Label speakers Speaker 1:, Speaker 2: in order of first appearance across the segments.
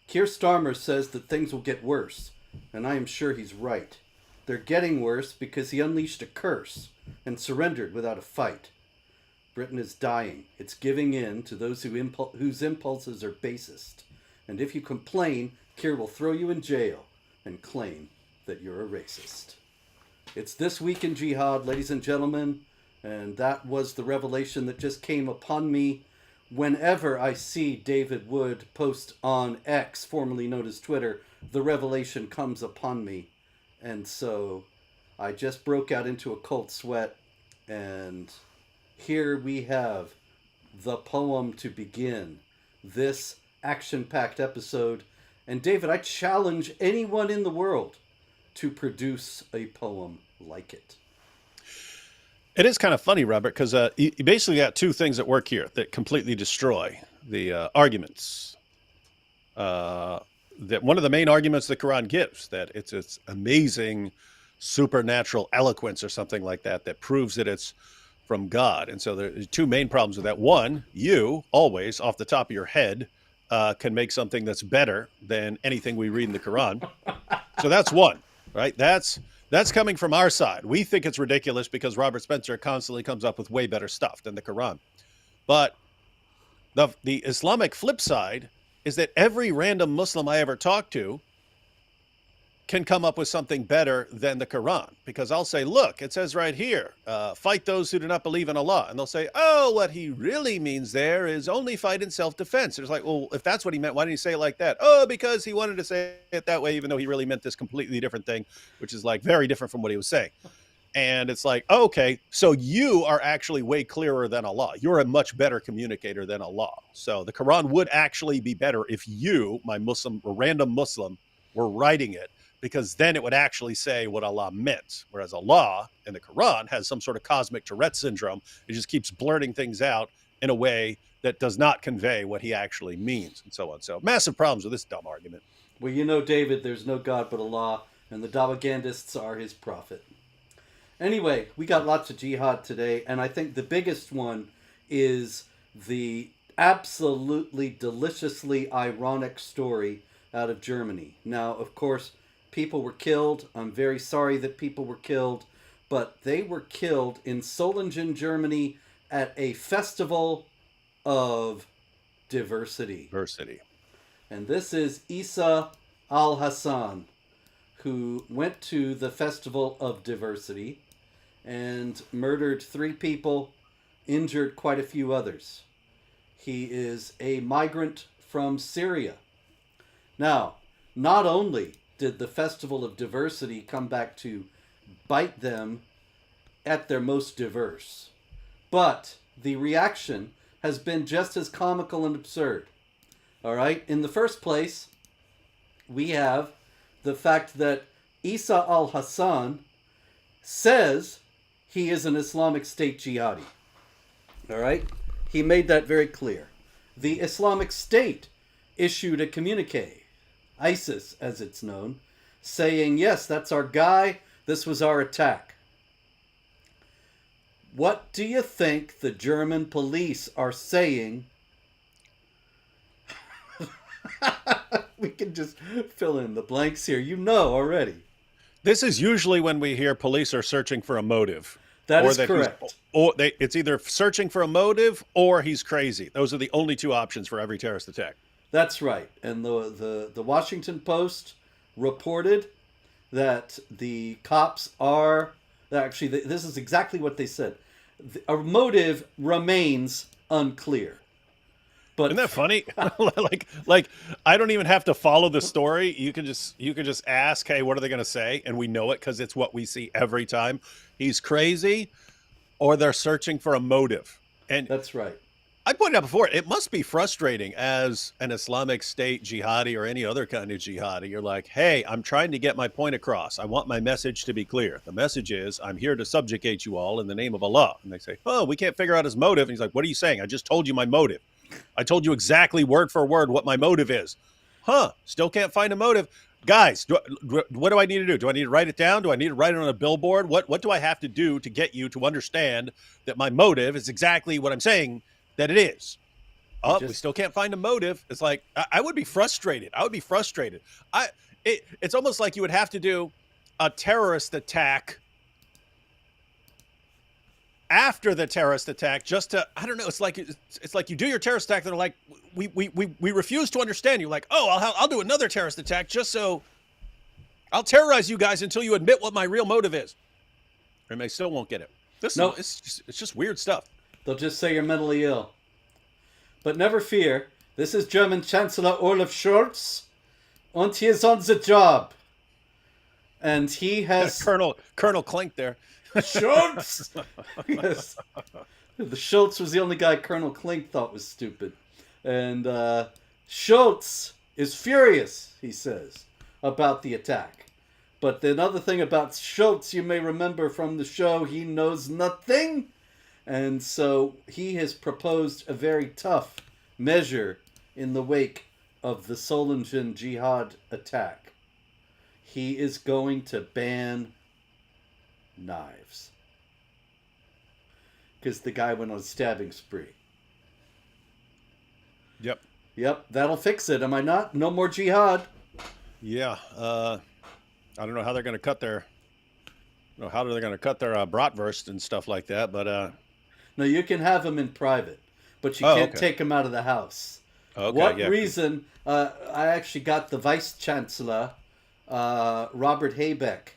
Speaker 1: Keir Starmer says that things will get worse, and I am sure he's right. They're getting worse because he unleashed a curse and surrendered without a fight. Britain is dying. It's giving in to those whose impulses are basest. And if you complain, Keir will throw you in jail and claim that you're a racist. It's This Week in Jihad, ladies and gentlemen, and that was the revelation that just came upon me. Whenever I see David Wood post on X, formerly known as Twitter, the revelation comes upon me. And so I just broke out into a cold sweat, and here we have the poem to begin this action-packed episode. And David, I challenge anyone in the world to produce a poem like it.
Speaker 2: It is kind of funny, Robert, because you basically got two things at work here that completely destroy the arguments. That one of the main arguments the Quran gives, that it's amazing supernatural eloquence or something like that, that proves that it's from God. And so there's two main problems with that. One, you always, off the top of your head, can make something that's better than anything we read in the Quran. So that's one, right? That's coming from our side. We think it's ridiculous because Robert Spencer constantly comes up with way better stuff than the Quran. But the Islamic flip side is that every random Muslim I ever talk to can come up with something better than the Quran. Because I'll say, look, it says right here, fight those who do not believe in Allah. And they'll say, oh, what he really means there is only fight in self-defense. It's like, well, if that's what he meant, why didn't he say it like that? Oh, because he wanted to say it that way, even though he really meant this completely different thing, which is like very different from what he was saying. And it's like, oh, okay, so you are actually way clearer than Allah. You're a much better communicator than Allah. So the Quran would actually be better if you, my Muslim, or random Muslim, were writing it, because then it would actually say what Allah meant. Whereas Allah in the Quran has some sort of cosmic Tourette syndrome. It just keeps blurting things out in a way that does not convey what he actually means, and so on. So massive problems with this dumb argument.
Speaker 1: Well, you know, David, there's no God but Allah, and the propagandists are his prophet. Anyway, we got lots of jihad today, and I think the biggest one is the absolutely deliciously ironic story out of Germany. Now, of course, people were killed. I'm very sorry that people were killed, but they were killed in Solingen, Germany, at a festival of diversity. And this is Isa al-Hassan, who went to the festival of diversity and murdered 3 people, injured quite a few others. He is a migrant from Syria. Now, not only did the Festival of Diversity come back to bite them at their most diverse, but the reaction has been just as comical and absurd. All right? In the first place, we have the fact that Isa al-Hassan says he is an Islamic State jihadi. All right? He made that very clear. The Islamic State issued a communique, ISIS as it's known, saying, yes, that's our guy, this was our attack. What do you think the German police are saying? We can just fill in the blanks here. You know already.
Speaker 2: This is usually when we hear police are searching for a motive.
Speaker 1: That is correct.
Speaker 2: It's either searching for a motive or he's crazy. Those are the only two options for every terrorist attack.
Speaker 1: That's right. And the Washington Post reported that the cops are... Actually, this is exactly what they said. A motive remains unclear. But
Speaker 2: isn't that funny? like I don't even have to follow the story. You can just ask, hey, what are they going to say? And we know it because it's what we see every time. He's crazy, or they're searching for a motive. And
Speaker 1: that's right.
Speaker 2: I pointed out before, it must be frustrating as an Islamic State jihadi or any other kind of jihadi. You're like, hey, I'm trying to get my point across. I want my message to be clear. The message is, I'm here to subjugate you all in the name of Allah. And they say, oh, we can't figure out his motive. And he's like, what are you saying? I just told you my motive. I told you exactly word for word what my motive is. Still can't find a motive. Guys, what do I need to do? Do I need to write it down? Do I need to write it on a billboard? What do I have to do to get you to understand that my motive is exactly what I'm saying that it is? Oh, we still can't find a motive. It's like I would be frustrated. I would be frustrated. It's almost like you would have to do a terrorist attack after the terrorist attack just to, I don't know. It's like you do your terrorist attack. They're like, we refuse to understand you. Like, oh, I'll do another terrorist attack just so I'll terrorize you guys until you admit what my real motive is. And they still won't get it. It's just weird stuff.
Speaker 1: They'll just say you're mentally ill. But never fear. This is German Chancellor Olaf Scholz, and he is on the job. And he has
Speaker 2: Colonel Klink there.
Speaker 1: Schultz. Yes. The Schultz was the only guy Colonel Klink thought was stupid. And Schultz is furious, he says, about the attack. But another thing about Schultz, you may remember from the show, he knows nothing. And so he has proposed a very tough measure in the wake of the Solingen Jihad attack. He is going to ban knives. Because the guy went on a stabbing spree. Yep, that'll fix it, am I not? No more jihad.
Speaker 2: Yeah, I don't know how they're going to cut their, bratwurst and stuff like that, but
Speaker 1: no, you can have them in private, but you can't take them out of the house.
Speaker 2: Okay,
Speaker 1: what reason? I actually got the Vice Chancellor, Robert Habeck,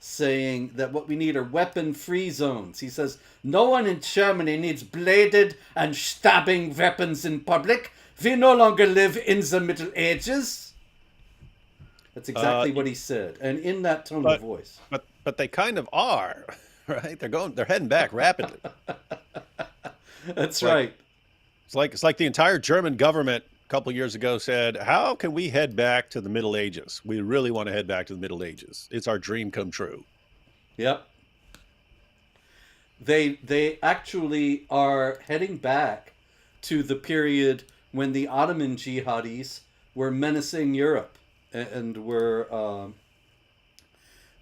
Speaker 1: saying that what we need are weapon-free zones. He says, no one in Germany needs bladed and stabbing weapons in public. We no longer live in the Middle Ages. That's exactly what he said, and in that tone of voice.
Speaker 2: But they kind of are, right? They're heading back rapidly.
Speaker 1: That's right.
Speaker 2: It's like the entire German government a couple of years ago said, how can we head back to the Middle Ages? We really want to head back to the Middle Ages. It's our dream come true.
Speaker 1: Yep. They actually are heading back to the period when the Ottoman jihadis were menacing Europe and were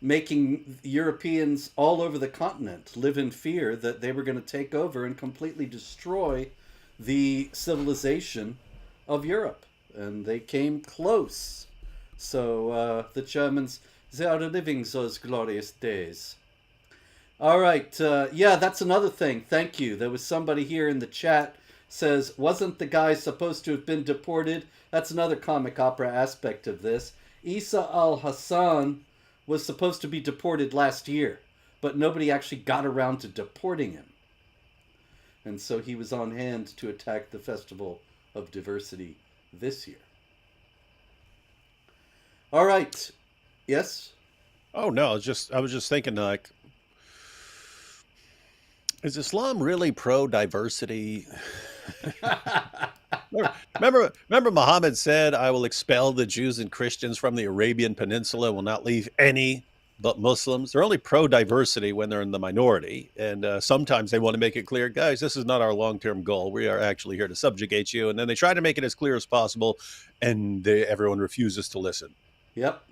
Speaker 1: making Europeans all over the continent live in fear that they were going to take over and completely destroy the civilization of Europe. And they came close. So the Germans, they are living those glorious days. All right. Yeah, that's another thing. Thank you. There was somebody here in the chat says, wasn't the guy supposed to have been deported? That's another comic opera aspect of this. Isa al-Hassan was supposed to be deported last year, but nobody actually got around to deporting him. And so he was on hand to attack the Festival of Diversity this year. All right. Yes?
Speaker 2: Oh, no, I was just thinking, like, is Islam really pro-diversity? Remember Muhammad said, I will expel the Jews and Christians from the Arabian Peninsula, will not leave any but Muslims. They're only pro-diversity when they're in the minority. And sometimes they want to make it clear, guys, this is not our long-term goal. We are actually here to subjugate you. And then they try to make it as clear as possible, and everyone refuses to listen.
Speaker 1: Yep.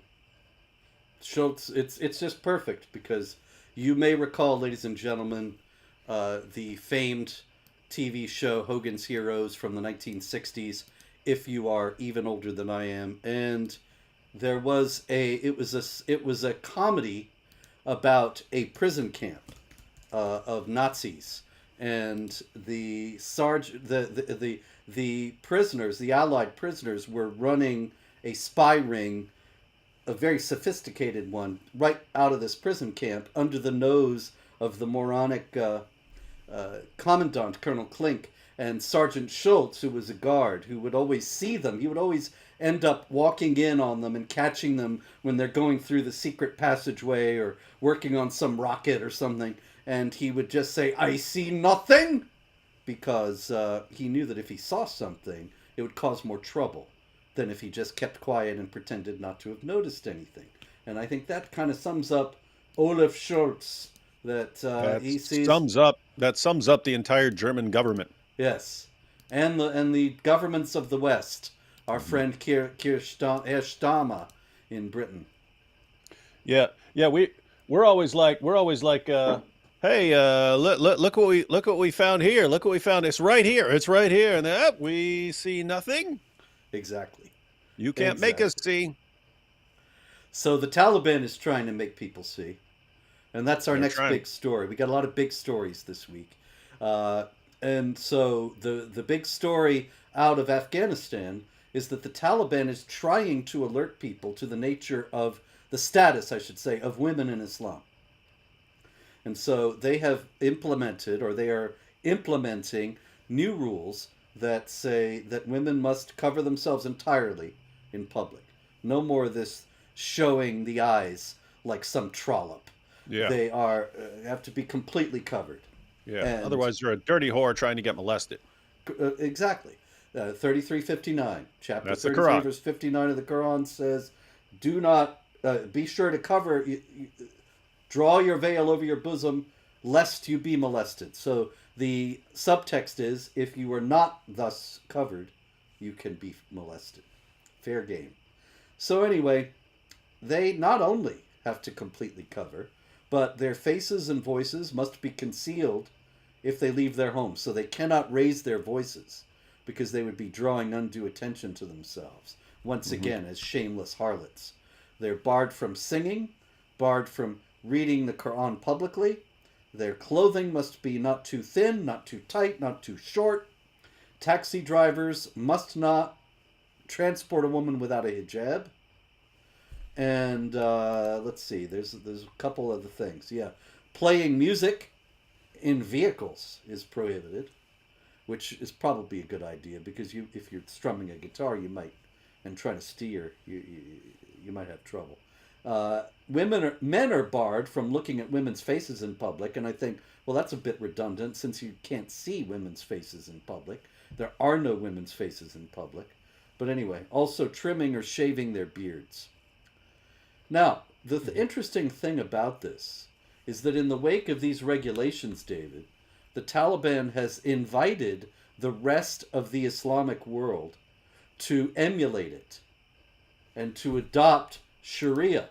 Speaker 1: Schultz, it's just perfect, because you may recall, ladies and gentlemen, the famed TV show Hogan's Heroes from the 1960s, if you are even older than I am. And there was it was a comedy about a prison camp of Nazis, and the prisoners, the Allied prisoners, were running a spy ring, a very sophisticated one, right out of this prison camp under the nose of the moronic Commandant Colonel Klink and Sergeant Schultz, who was a guard, who would always see them. He would always end up walking in on them and catching them when they're going through the secret passageway or working on some rocket or something. And he would just say, I see nothing, because he knew that if he saw something, it would cause more trouble than if he just kept quiet and pretended not to have noticed anything. And I think that kind of sums up Olaf Scholz.
Speaker 2: That sums up the entire German government.
Speaker 1: Yes, and the governments of the West. Our friend Keir Starmer in Britain.
Speaker 2: Yeah. We're always like Hey, look what we found here. Look what we found. It's right here. It's right here. And then we see nothing.
Speaker 1: Exactly.
Speaker 2: You can't make us
Speaker 1: Exactly.
Speaker 2: see.
Speaker 1: So the Taliban is trying to make people see. And that's our
Speaker 2: They're
Speaker 1: next
Speaker 2: trying.
Speaker 1: big story. We got a lot of big stories this week. Uh, and so the big story out of Afghanistan is that the Taliban is trying to alert people to the nature of the status, I should say, of women in Islam. And so they have implemented, or they are implementing, new rules that say that women must cover themselves entirely in public. No more of this showing the eyes like some trollop.
Speaker 2: Yeah,
Speaker 1: They are have to be completely covered.
Speaker 2: yeah.
Speaker 1: And
Speaker 2: Otherwise, you're a dirty whore trying to get molested.
Speaker 1: exactly. 3359, chapter
Speaker 2: That's the
Speaker 1: 33,
Speaker 2: Quran.
Speaker 1: verse 59 of the Quran says, do not, be sure to cover, draw your veil over your bosom, lest you be molested. So the subtext is, if you are not thus covered, you can be molested. Fair game. So anyway, they not only have to completely cover, but their faces and voices must be concealed if they leave their homes. So they cannot raise their voices because they would be drawing undue attention to themselves, once
Speaker 2: Hmm.
Speaker 1: again, as shameless harlots. They're barred from singing, barred from reading the Quran publicly. Their clothing must be not too thin, not too tight, not too short. Taxi drivers must not transport a woman without a hijab. And let's see, there's a couple other things. Yeah, playing music in vehicles is prohibited, which is probably a good idea because you, if you're strumming a guitar, you might, and trying to steer, you might have trouble. Men are barred from looking at women's faces in public, and I think, well, that's a bit redundant since you can't see women's faces in public. There are no women's faces in public. But anyway, also trimming or shaving their beards. Now, the interesting thing about this is that in the wake of these regulations, David, the Taliban has invited the rest of the Islamic world to emulate it and to adopt Sharia.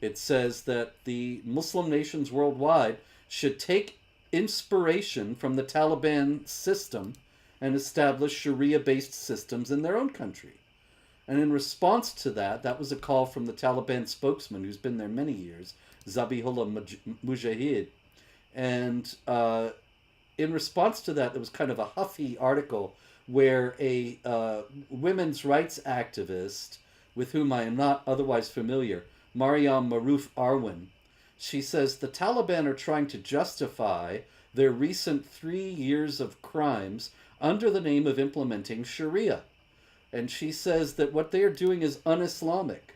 Speaker 1: It says that the Muslim nations worldwide should take inspiration from the Taliban system and establish Sharia based systems in their own country. And in response to that, that was a call from the Taliban spokesman who's been there many years, Zabihullah Mujahid. And in response to that, there was kind of a huffy article where a women's rights activist, with whom I am not otherwise familiar, Mariam Maroof Arwan, she says the Taliban are trying to justify their recent 3 years of crimes under the name of implementing Sharia. And she says that what they are doing is un Islamic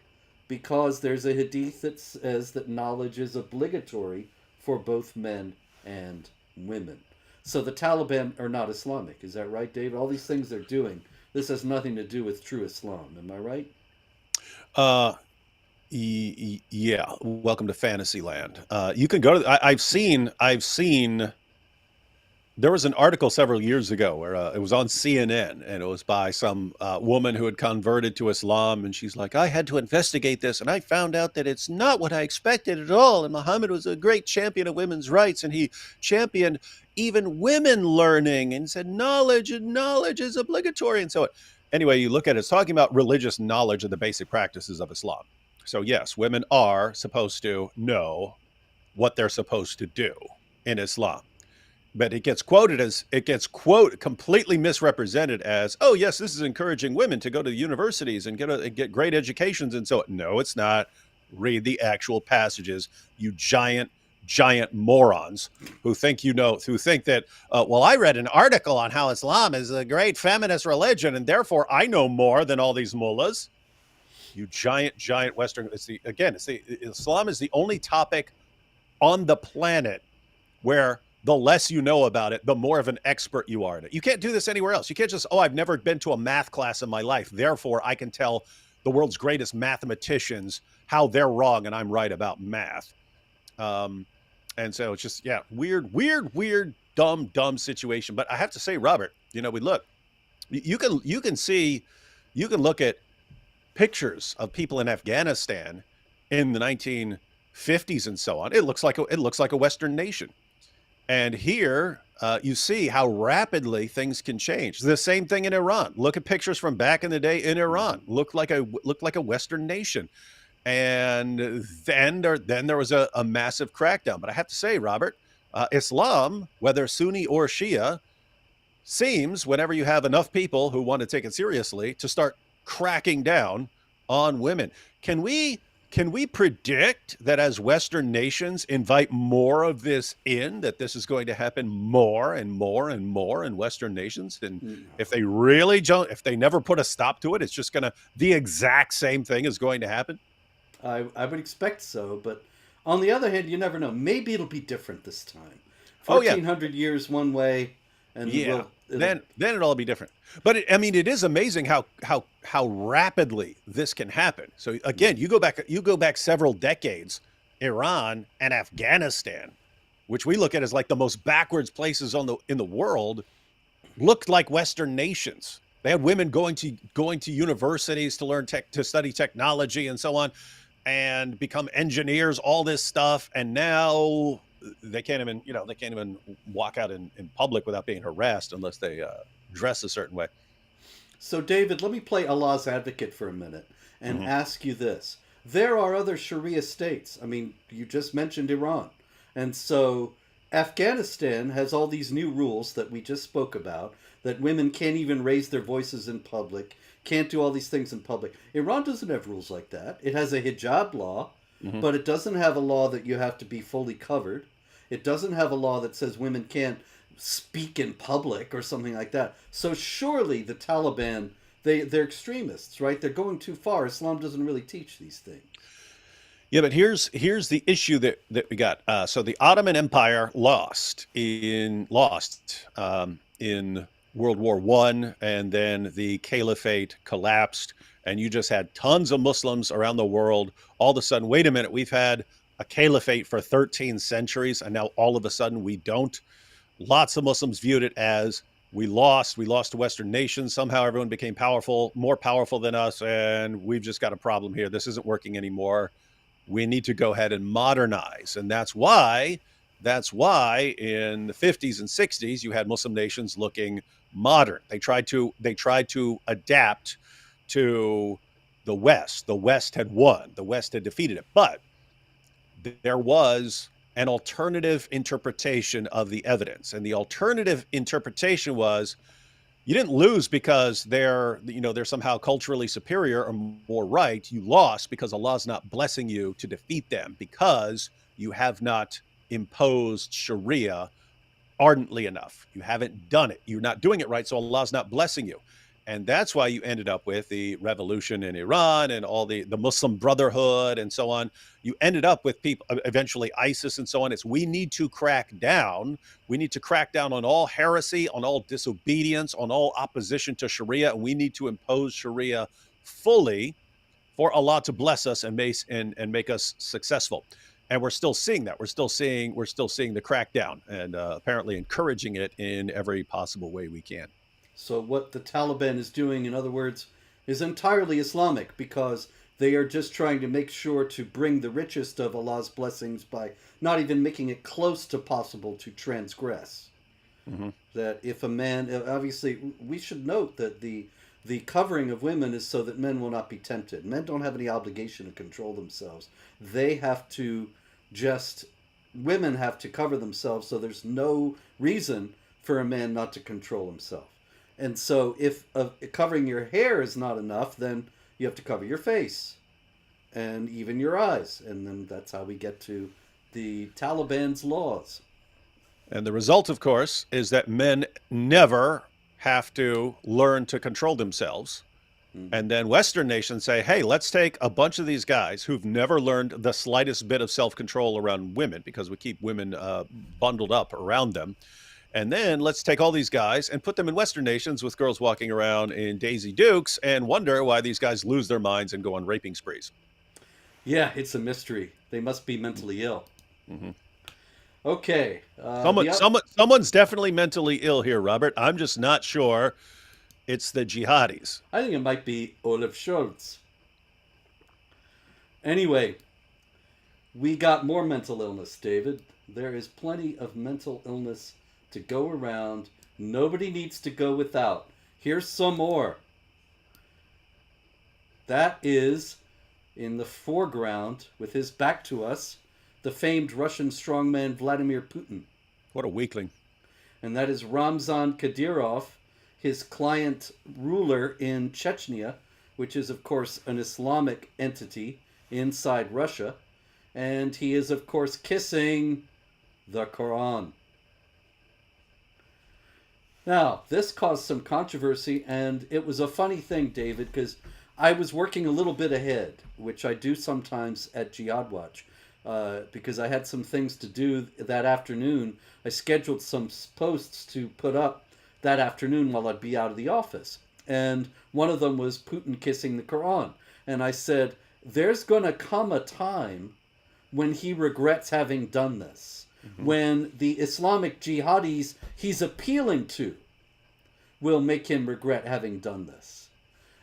Speaker 1: because there's a hadith that says that knowledge is obligatory for both men and women. So the Taliban are not Islamic. Is that right, David? All these things they're doing, this has nothing to do with true Islam. Am I right?
Speaker 2: Uh, yeah. Welcome to Fantasyland. You can go to. I've seen. There was an article several years ago where it was on CNN, and it was by some woman who had converted to Islam, and she's like, "I had to investigate this, and I found out that it's not what I expected at all. And Muhammad was a great champion of women's rights, and he championed even women learning, and said knowledge is obligatory, and so on." Anyway, you look at it, it's talking about religious knowledge of the basic practices of Islam. So yes, women are supposed to know what they're supposed to do in Islam, but it gets quote completely misrepresented as, oh yes, this is encouraging women to go to universities and get great educations, and so no, it's not. Read the actual passages, you giant morons who think who think that well, I read an article on how Islam is a great feminist religion and therefore I know more than all these mullahs. You giant Western. Islam is the only topic on the planet where the less you know about it, the more of an expert you are in it. You can't do this anywhere else. You can't just, oh, I've never been to a math class in my life, therefore I can tell the world's greatest mathematicians how they're wrong and I'm right about math. Um, and so it's just, yeah, weird, dumb situation. But I have to say, Robert, we look, you can look at pictures of people in Afghanistan in the 1950s and so on. It looks like a Western nation. And here you see how rapidly things can change. The same thing in Iran. Look at pictures from back in the day in Iran. Looked like a Western nation. And then there was a massive crackdown. But I have to say, Robert, Islam, whether Sunni or Shia, seems whenever you have enough people who want to take it seriously to start cracking down on women. Can we predict that as Western nations invite more of this in, that this is going to happen more and more and more in Western nations? And if they really don't, if they never put a stop to it, it's just the exact same thing is going to happen.
Speaker 1: I would expect so, but on the other hand, you never know. Maybe it'll be different this time.
Speaker 2: Oh yeah,
Speaker 1: 1400 years one way, and
Speaker 2: yeah. Then it'll all be different. But it is amazing how rapidly this can happen. So again, you go back several decades, Iran and Afghanistan, which we look at as like the most backwards places in the world, looked like Western nations. They had women going to universities to to study technology and so on, and become engineers, all this stuff. And now they can't even walk out in public without being harassed unless they dress a certain way.
Speaker 1: So, David, let me play Allah's advocate for a minute and ask you this. There are other Sharia states. I mean, you just mentioned Iran. And so Afghanistan has all these new rules that we just spoke about, that women can't even raise their voices in public, can't do all these things in public. Iran doesn't have rules like that. It has a hijab law, but it doesn't have a law that you have to be fully covered. It doesn't have a law that says women can't speak in public or something like that. So surely the Taliban, they're extremists, right? They're going too far. Islam doesn't really teach these things.
Speaker 2: Yeah, but here's the issue that we got. So the Ottoman Empire lost in World War I, and then the Caliphate collapsed, and you just had tons of Muslims around the world. All of a sudden, wait a minute, we've had a caliphate for 13 centuries, and now all of a sudden we don't. Lots of Muslims viewed it as we lost to Western nations. Somehow everyone became more powerful than us, and we've just got a problem here. This isn't working anymore. We need to go ahead and modernize. And that's why in the 50s and 60s you had Muslim nations looking modern. They tried to adapt to the West. The West had won. The West had defeated it. But there was an alternative interpretation of the evidence. And the alternative interpretation was, you didn't lose because they're somehow culturally superior or more right. You lost because Allah's not blessing you to defeat them, because you have not imposed Sharia ardently enough. You haven't done it. You're not doing it right, so Allah's not blessing you. And that's why you ended up with the revolution in Iran and all the Muslim Brotherhood and so on. You ended up with people, eventually ISIS and so on. We need to crack down. We need to crack down on all heresy, on all disobedience, on all opposition to Sharia. And we need to impose Sharia fully for Allah to bless us and make us successful. And we're still seeing that. We're still seeing the crackdown, and apparently encouraging it in every possible way we can.
Speaker 1: So what the Taliban is doing, in other words, is entirely Islamic, because they are just trying to make sure to bring the richest of Allah's blessings by not even making it close to possible to transgress. That if a man, obviously, we should note that the covering of women is so that men will not be tempted. Men don't have any obligation to control themselves. Women have to cover themselves, so there's no reason for a man not to control himself. And so if covering your hair is not enough, then you have to cover your face and even your eyes. And then that's how we get to the Taliban's laws.
Speaker 2: And the result, of course, is that men never have to learn to control themselves. And then Western nations say, hey, let's take a bunch of these guys who've never learned the slightest bit of self-control around women, because we keep women bundled up around them. And then let's take all these guys and put them in Western nations with girls walking around in Daisy Dukes and wonder why these guys lose their minds and go on raping sprees.
Speaker 1: Yeah, it's a mystery. They must be mentally ill. Okay.
Speaker 2: Someone's definitely mentally ill here, Robert. I'm just not sure it's the jihadis.
Speaker 1: I think it might be Olaf Scholz. Anyway, we got more mental illness, David. There is plenty of mental illness to go around. Nobody needs to go without. Here's some more. That is, in the foreground, with his back to us, the famed Russian strongman Vladimir Putin.
Speaker 2: What a weakling.
Speaker 1: And that is Ramzan Kadyrov, his client ruler in Chechnya, which is, of course, an Islamic entity inside Russia. And he is, of course, kissing the Quran. Now, this caused some controversy, and it was a funny thing, David, because I was working a little bit ahead, which I do sometimes at Jihad Watch, because I had some things to do that afternoon. I scheduled some posts to put up that afternoon while I'd be out of the office. And one of them was Putin kissing the Quran. And I said, there's going to come a time when he regrets having done this. When the Islamic jihadis he's appealing to will make him regret having done this.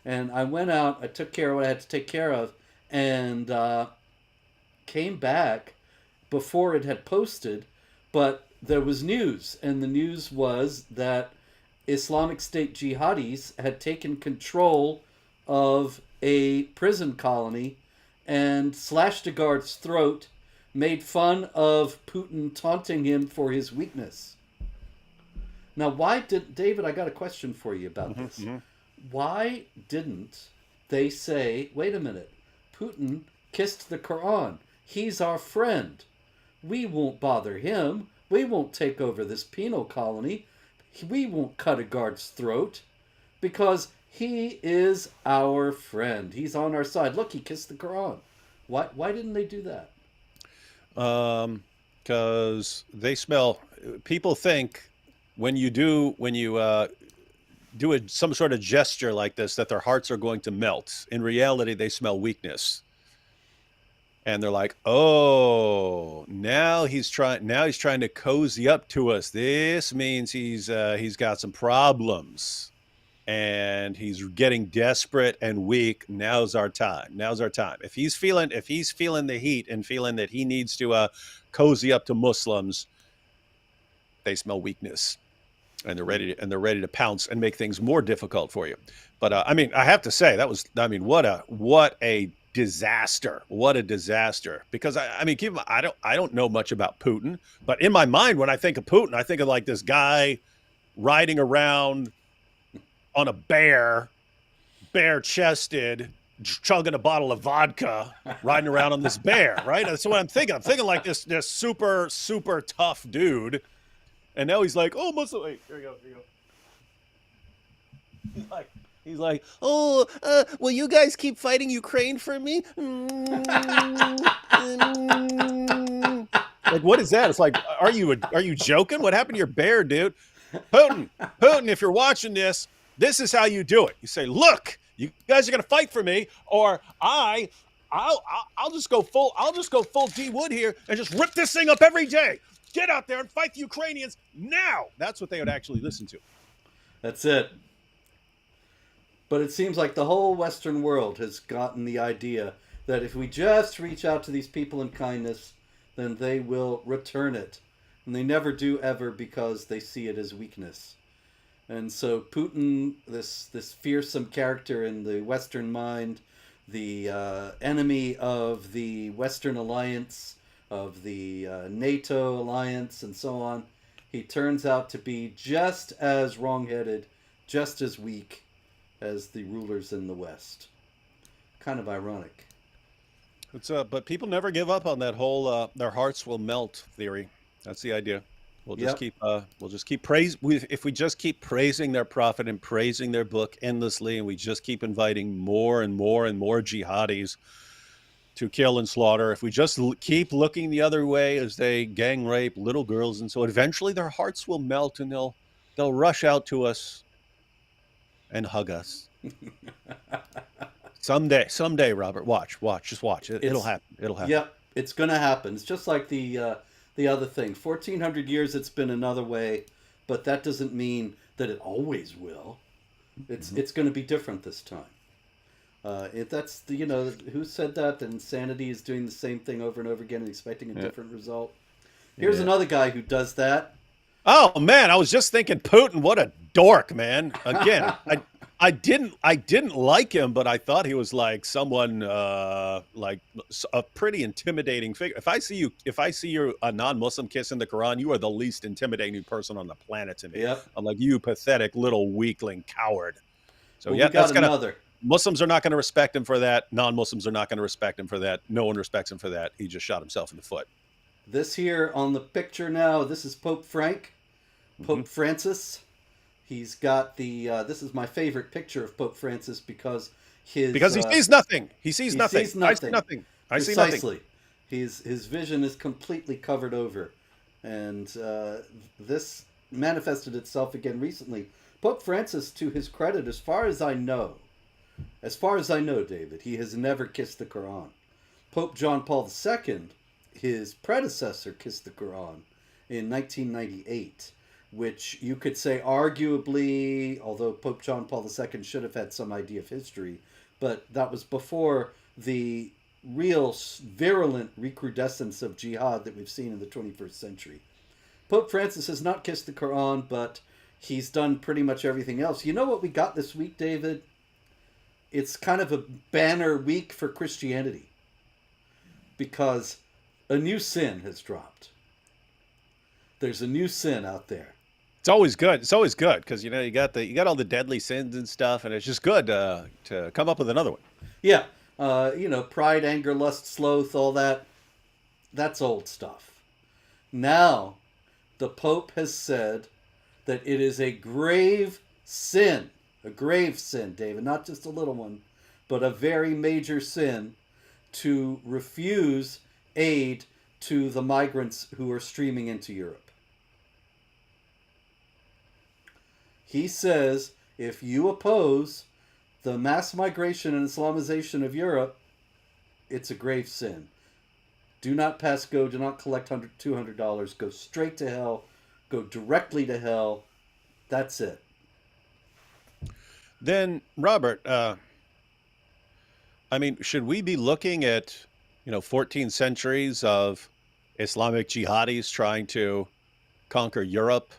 Speaker 1: And I went out, I took care of what I had to take care of, and came back before it had posted, but there was news, and the news was that Islamic State jihadis had taken control of a prison colony and slashed a guard's throat, made fun of Putin, taunting him for his weakness. Now, David, I got a question for you about this. Why didn't they say, wait a minute, Putin kissed the Quran. He's our friend. We won't bother him. We won't take over this penal colony. We won't cut a guard's throat because he is our friend. He's on our side. Look, he kissed the Quran. Why didn't they do that?
Speaker 2: Because they smell. People think when you do some sort of gesture like this that their hearts are going to melt. In reality, they smell weakness, and they're like, "Oh, now he's trying to cozy up to us. This means he's got some problems." And he's getting desperate and weak. Now's our time. If he's feeling the heat and feeling that he needs to cozy up to Muslims, they smell weakness, and they're ready to pounce and make things more difficult for you. But I have to say what a disaster! What a disaster! Because I don't know much about Putin, but in my mind, when I think of Putin, I think of like this guy riding around on a bare-chested, chugging a bottle of vodka, riding around on this bear, right? That's what I'm thinking. I'm thinking like this super, super tough dude. And now he's like, oh, Muslim. Wait, here we go. He's like, oh, will you guys keep fighting Ukraine for me? Like, what is that? It's like, are you joking? What happened to your bear, dude? Putin, if you're watching this, this is how you do it. You say, look, you guys are going to fight for me, or I'll just go full D Wood here and just rip this thing up every day. Get out there and fight the Ukrainians now. That's what they would actually listen to.
Speaker 1: That's it. But it seems like the whole Western world has gotten the idea that if we just reach out to these people in kindness, then they will return it. And they never do ever because they see it as weakness. And so Putin, this fearsome character in the Western mind, the enemy of the Western alliance, of the NATO alliance, and so on, he turns out to be just as wrong-headed, just as weak as the rulers in the West. Kind of ironic.
Speaker 2: But people never give up on that whole their hearts will melt theory. That's the idea. We'll just keep if we just keep praising their prophet and praising their book endlessly, and we just keep inviting more and more and more jihadis to kill and slaughter, if we just keep looking the other way as they gang rape little girls, and so eventually their hearts will melt and they'll rush out to us and hug us. Someday, Robert, just watch. It'll happen.
Speaker 1: Yep, it's going to happen. It's just like the other thing. 1400 years it's been another way, but that doesn't mean that it always will. It's going to be different this time. Who said that? Insanity is doing the same thing over and over again and expecting a different result. Here's
Speaker 2: Yeah.
Speaker 1: another guy who does that.
Speaker 2: Oh man, I was just thinking Putin. What a dork, man. Again, I didn't like him, but I thought he was like someone like a pretty intimidating figure. If I see you a non-Muslim kissing the Quran, you are the least intimidating person on the planet to me.
Speaker 1: Yep.
Speaker 2: I'm like, you pathetic little weakling coward. So
Speaker 1: Well,
Speaker 2: yeah,
Speaker 1: we got
Speaker 2: that's gonna
Speaker 1: another.
Speaker 2: Muslims are not going to respect him for that. Non-Muslims are not going to respect him for that. No one respects him for that. He just shot himself in the foot.
Speaker 1: This here on the picture now, this is Pope
Speaker 2: Hmm.
Speaker 1: Francis. He's got the. This is my favorite picture of Pope Francis because his.
Speaker 2: Because he sees nothing. He sees
Speaker 1: He
Speaker 2: nothing.
Speaker 1: sees
Speaker 2: I see
Speaker 1: nothing.
Speaker 2: nothing. I see nothing.
Speaker 1: Precisely. His vision is completely covered over, and this manifested itself again recently. Pope Francis, to his credit, as far as I know, David, he has never kissed the Quran. Pope John Paul II, his predecessor, kissed the Quran in 1998, which you could say arguably, although Pope John Paul II should have had some idea of history, but that was before the real virulent recrudescence of jihad that we've seen in the 21st century. Pope Francis has not kissed the Quran, but he's done pretty much everything else. You know what we got this week, David? It's kind of a banner week for Christianity because a new sin has dropped. There's a new sin out there.
Speaker 2: It's always good. It's always good because you got all the deadly sins and stuff, and it's just good to come up with another one.
Speaker 1: Yeah, pride, anger, lust, sloth, all that. That's old stuff. Now, the Pope has said that it is a grave sin, David, not just a little one, but a very major sin to refuse aid to the migrants who are streaming into Europe. He says if you oppose the mass migration and Islamization of Europe, it's a grave sin. Do not pass go, do not collect $200, go straight to hell, go directly to hell. That's it.
Speaker 2: Then, Robert, I mean, should we be looking at 14 centuries of Islamic jihadis trying to conquer Europe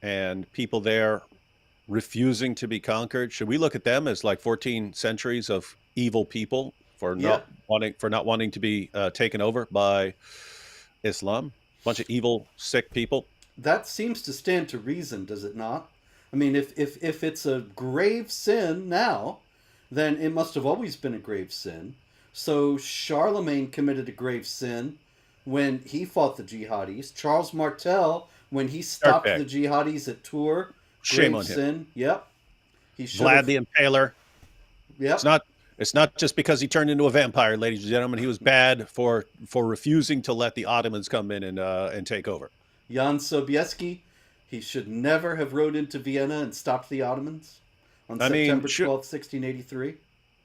Speaker 2: and people there refusing to be conquered? Should we look at them as like 14 centuries of evil people for
Speaker 1: Yeah,
Speaker 2: not wanting to be taken over by Islam? Bunch of evil, sick people.
Speaker 1: that seems to stand to reason, does it not? I mean, if it's a grave sin now, then it must have always been a grave sin. So Charlemagne committed a grave sin when he fought the jihadis. Charles Martel, when he stopped
Speaker 2: Dirtbag.
Speaker 1: the jihadis at Tours,
Speaker 2: Shame
Speaker 1: grave
Speaker 2: on him.
Speaker 1: sin. Yep. He should
Speaker 2: Vlad
Speaker 1: have.
Speaker 2: the Impaler. It's
Speaker 1: Yep.
Speaker 2: not it's not just because he turned into a vampire, ladies and gentlemen. He was bad for refusing to let the Ottomans come in and take over.
Speaker 1: Jan Sobieski, he should never have rode into Vienna and stopped the Ottomans on
Speaker 2: I mean,
Speaker 1: September 12th, 1683.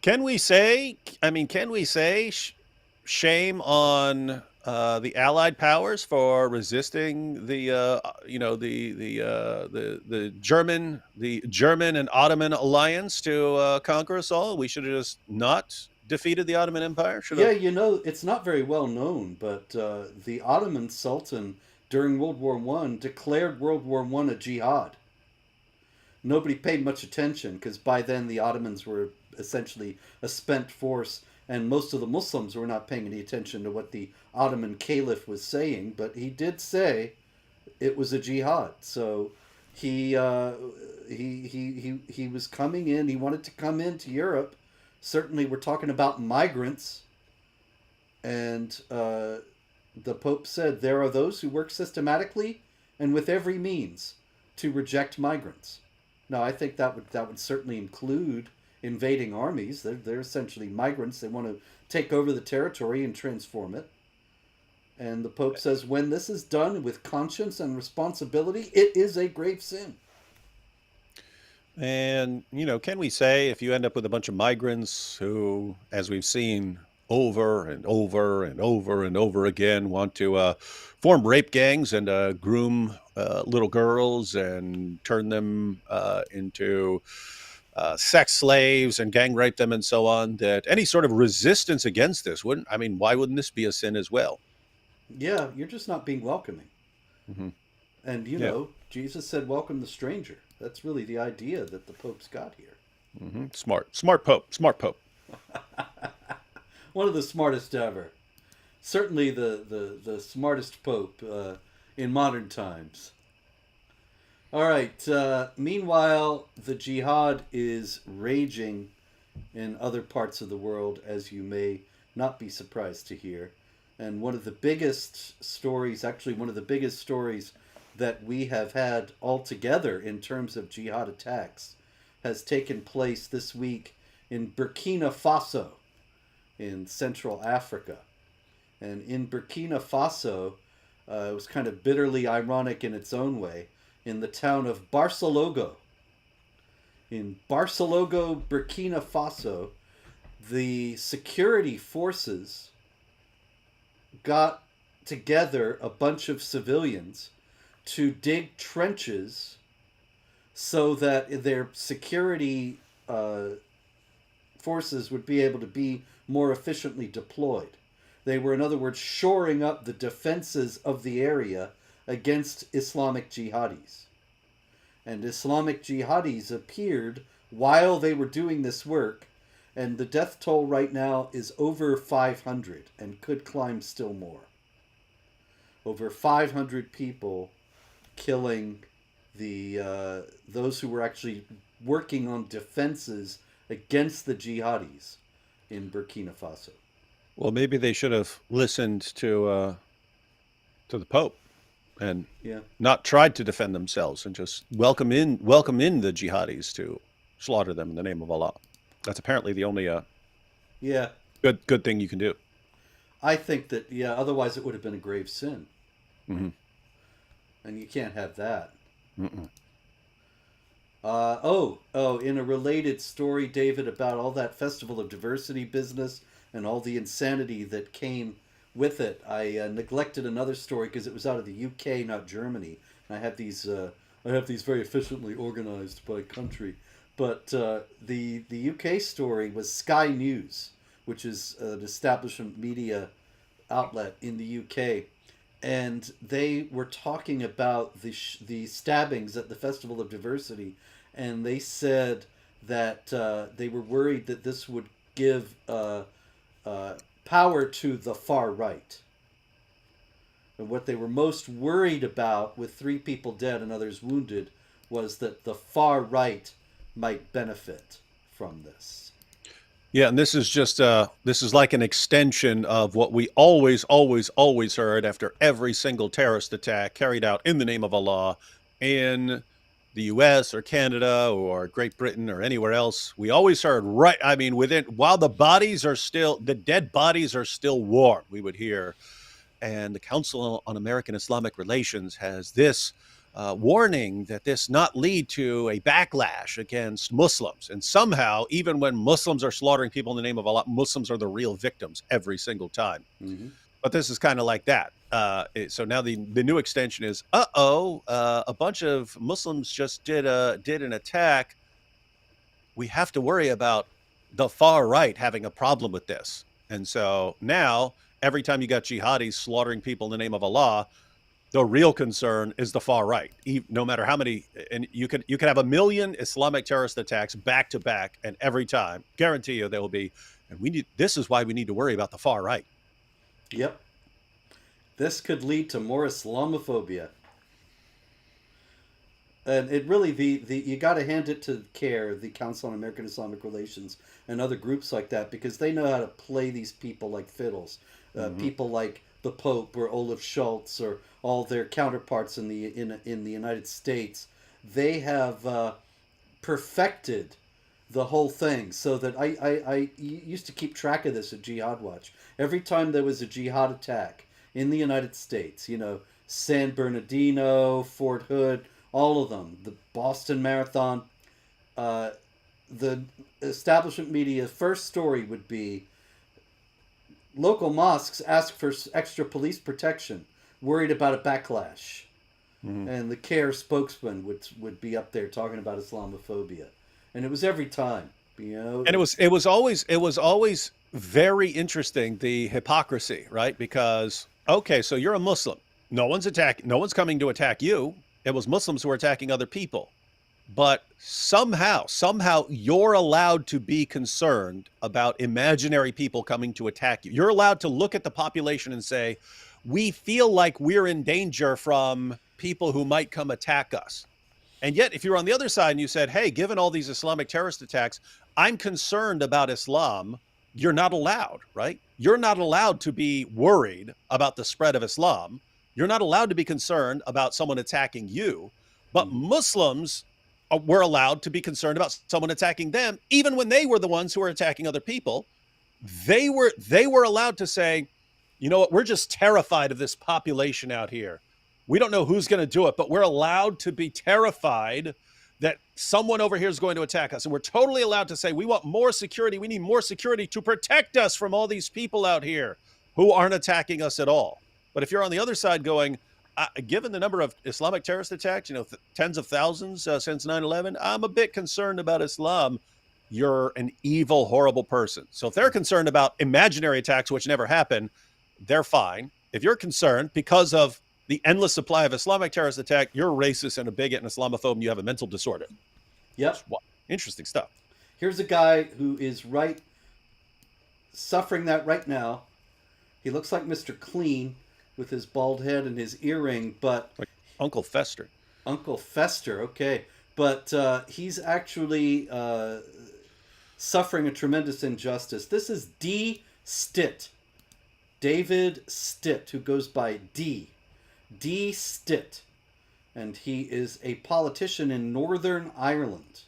Speaker 2: can we say? I mean, can we say shame on the Allied powers for resisting the German and Ottoman alliance to conquer us all? We should have just not defeated the Ottoman Empire. Should
Speaker 1: Yeah,
Speaker 2: have.
Speaker 1: it's not very well known, but the Ottoman Sultan during World War One declared World War One a jihad. Nobody paid much attention because by then the Ottomans were essentially a spent force, and most of the Muslims were not paying any attention to what the Ottoman Caliph was saying. But he did say it was a jihad. So he was coming in. He wanted to come into Europe. Certainly, we're talking about migrants, and the Pope said there are those who work systematically and with every means to reject migrants. Now, I think that would certainly include invading armies. They're essentially migrants. They want to take over the territory and transform it. And the Pope says when this is done with conscience and responsibility, it is a grave sin.
Speaker 2: And, can we say if you end up with a bunch of migrants who, as we've seen over and over and over and over again, want to form rape gangs and groom little girls and turn them into sex slaves and gang rape them and so on, that any sort of resistance against this why wouldn't this be a sin as well?
Speaker 1: Yeah, you're just not being welcoming.
Speaker 2: Hmm.
Speaker 1: And,
Speaker 2: Yeah.
Speaker 1: Jesus said, welcome the stranger. That's really the idea that the Pope's got here.
Speaker 2: Smart Pope. Smart Pope.
Speaker 1: One of the smartest ever. Certainly the smartest Pope in modern times. All right. Meanwhile, the jihad is raging in other parts of the world, as you may not be surprised to hear. And one of the biggest stories, actually, one of the biggest stories that we have had altogether in terms of jihad attacks, has taken place this week in Burkina Faso, in Central Africa. And in Burkina Faso, it was kind of bitterly ironic in its own way, in the town of Barcelogo. In Barcelogo, Burkina Faso, the security forces got together a bunch of civilians to dig trenches so that their security forces would be able to be more efficiently deployed. They were, in other words, shoring up the defenses of the area against Islamic jihadis. And Islamic jihadis appeared while they were doing this work, and the death toll right now is over 500 and could climb still more. Over 500 people killing those who were actually working on defenses against the jihadis in Burkina Faso.
Speaker 2: Well, maybe they should have listened to the Pope and
Speaker 1: Yeah.
Speaker 2: not tried to defend themselves and just welcome in the jihadis to slaughter them in the name of Allah. That's apparently the only
Speaker 1: Yeah.
Speaker 2: good thing you can do.
Speaker 1: I think that, yeah, otherwise it would have been a grave sin.
Speaker 2: Mm-hmm.
Speaker 1: And you can't have that.
Speaker 2: Mm-mm.
Speaker 1: In a related story, David, about all that Festival of Diversity business and all the insanity that came with it, I neglected another story because it was out of the UK, not Germany. And I have these very efficiently organized by country. But the UK story was Sky News, which is an establishment media outlet in the UK, and they were talking about the stabbings at the Festival of Diversity, and they said that they were worried that this would give power to the far right. And what they were most worried about, with 3 people dead and others wounded, was that the far right might benefit from this.
Speaker 2: Yeah, and this is like an extension of what we always heard after every single terrorist attack carried out in the name of Allah in the US or Canada or Great Britain or anywhere else. We always heard, right, I mean, while the dead bodies are still warm, we would hear. And the Council on American Islamic Relations has this warning that this not lead to a backlash against Muslims. And somehow, even when Muslims are slaughtering people in the name of Allah, Muslims are the real victims every single time.
Speaker 1: Mm-hmm.
Speaker 2: But this is kind of like that. So now the new extension is, a bunch of Muslims just did an attack. We have to worry about the far right having a problem with this. And so now, every time you got jihadis slaughtering people in the name of Allah, the real concern is the far right. No matter how many, and you could have 1 million Islamic terrorist attacks back to back, and every time, guarantee you there will be. And this is why we need to worry about the far right.
Speaker 1: Yep. This could lead to more Islamophobia. And it really, you got to hand it to CARE, the Council on American Islamic Relations, and other groups like that, because they know how to play these people like fiddles. People like the Pope or Olaf Scholz or all their counterparts in the United States. They have perfected the whole thing, so that I used to keep track of this at Jihad Watch. Every time there was a jihad attack in the United States, San Bernardino, Fort Hood, all of them, the Boston Marathon, the establishment media first story would be, local mosques ask for extra police protection, worried about a backlash. Mm-hmm. And the CARE spokesman would be up there talking about Islamophobia. And it was every time, And
Speaker 2: it was always very interesting, the hypocrisy, right? Because okay, so you're a Muslim. No one's coming to attack you. It was Muslims who were attacking other people. But somehow you're allowed to be concerned about imaginary people coming to attack you. You're allowed to look at the population and say, we feel like we're in danger from people who might come attack us. And yet, if you're on the other side and you said, hey, given all these Islamic terrorist attacks, I'm concerned about Islam, you're not allowed, right? You're not allowed to be worried about the spread of Islam. You're not allowed to be concerned about someone attacking you. But Muslims were allowed to be concerned about someone attacking them, even when they were the ones who were attacking other people. They were allowed to say, you know what, we're just terrified of this population out here. We don't know who's going to do it, but we're allowed to be terrified that someone over here is going to attack us. And we're totally allowed to say, we want more security. We need more security to protect us from all these people out here who aren't attacking us at all. But if you're on the other side going, given the number of Islamic terrorist attacks, tens of thousands since 9/11, I'm a bit concerned about Islam. You're an evil, horrible person. So if they're concerned about imaginary attacks, which never happen, they're fine. If you're concerned because of the endless supply of Islamic terrorist attack, you're racist and a bigot and Islamophobe and you have a mental disorder.
Speaker 1: Yep.
Speaker 2: Interesting stuff.
Speaker 1: Here's a guy who is suffering that right now. He looks like Mr. Clean with his bald head and his earring, but...
Speaker 2: Like Uncle Fester.
Speaker 1: Uncle Fester, okay. But he's actually suffering a tremendous injustice. This is D. Stitt. David Stitt, who goes by D. D. Stitt. And he is a politician in Northern Ireland.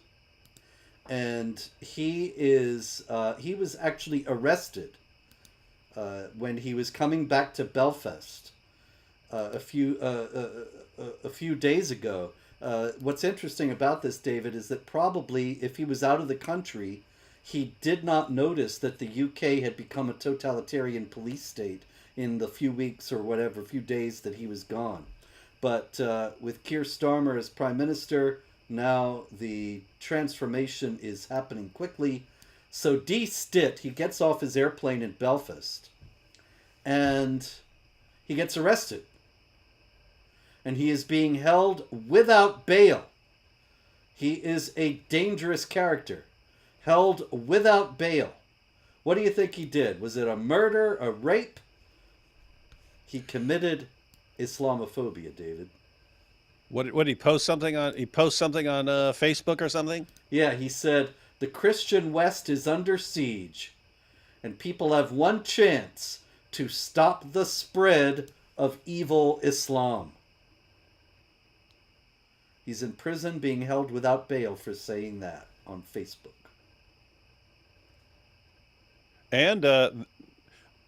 Speaker 1: And he was actually arrested when he was coming back to Belfast a few days ago. What's interesting about this, David, is that probably if he was out of the country, he did not notice that the UK had become a totalitarian police state in the few days that he was gone. But with Keir Starmer as Prime Minister, now the transformation is happening quickly. So D. Stitt, he gets off his airplane in Belfast and he gets arrested. And he is being held without bail. He is a dangerous character. Held without bail. What do you think he did? Was it a murder, a rape? He committed Islamophobia, David.
Speaker 2: What did he post something on? He post something on Facebook or something?
Speaker 1: Yeah, he said, the Christian West is under siege, and people have one chance to stop the spread of evil Islam. He's in prison being held without bail for saying that on Facebook.
Speaker 2: And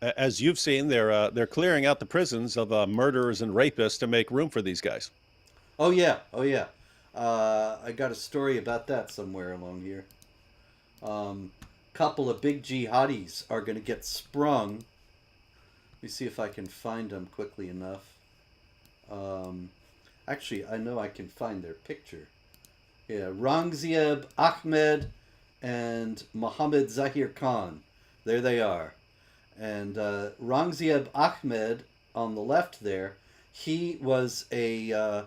Speaker 2: as you've seen, they're clearing out the prisons of murderers and rapists to make room for these guys.
Speaker 1: Oh yeah. I got a story about that somewhere along here. Couple of big jihadis are going to get sprung. Let me see if I can find them quickly enough. Actually, I know I can find their picture. Yeah, Rangzieb Ahmed and Mohammed Zahir Khan. There they are. And Rangzieb Ahmed on the left there, he was a